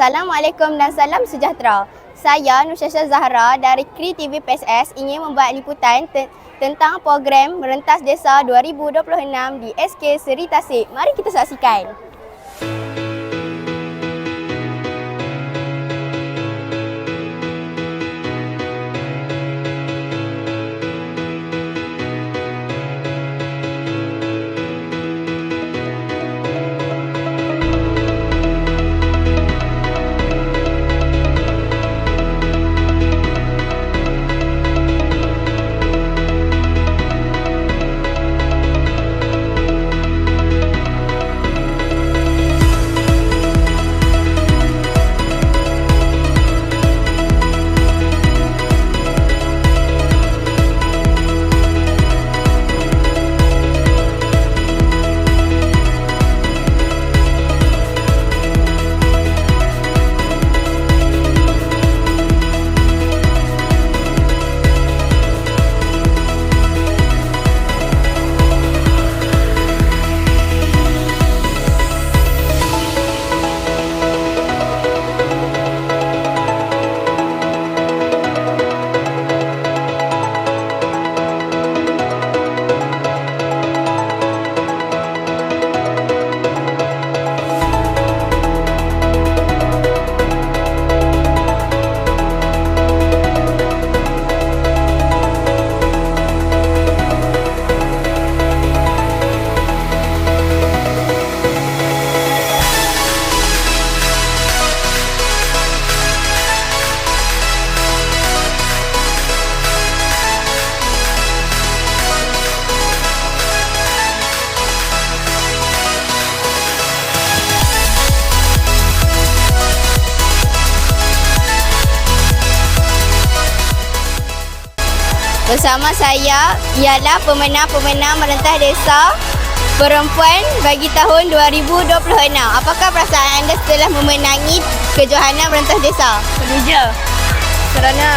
Assalamualaikum dan salam sejahtera. Saya Nursyasha Zahra dari KRI TV PSS ingin membuat liputan tentang program Merentas Desa 2026 di SK Seri Tasik. Mari kita saksikan. Bersama saya ialah pemenang-pemenang Merentas Desa Perempuan bagi tahun 2026. Apakah perasaan anda setelah memenangi kejohanan Merentas Desa? Berbeza kerana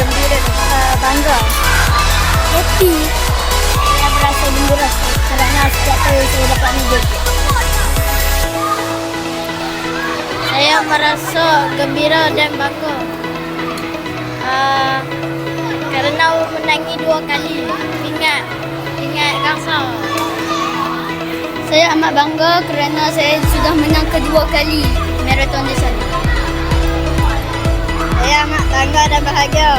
gembira dan bangga. Happy. Saya merasa gembira kerana setiap kali saya dapat medal. Saya merasa gembira dan bangga kerana menangi 2 kali tingkat Gangsar. Saya amat bangga kerana saya sudah menang kedua kali maraton desa. Saya amat bangga dan bahagia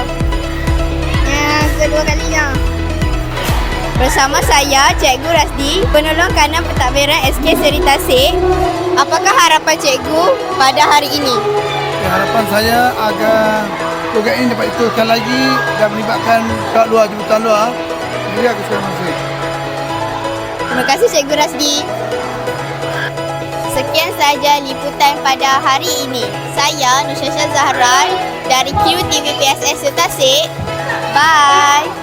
yang kedua kalinya. Bersama saya, Cikgu Rasdi, penolong kanan pentadbiran SK Seri Tasik. Apakah harapan cikgu pada hari ini? Harapan saya agar program ini dapat diteruskan lagi dan melibatkan pihak luar, jemputan luar. Jadi aku terima kasih. Terima kasih Cikgu Rasdi. Sekian sahaja liputan pada hari ini. Saya Nursyasha Zahra dari KRI TV PSS Tasik. Bye.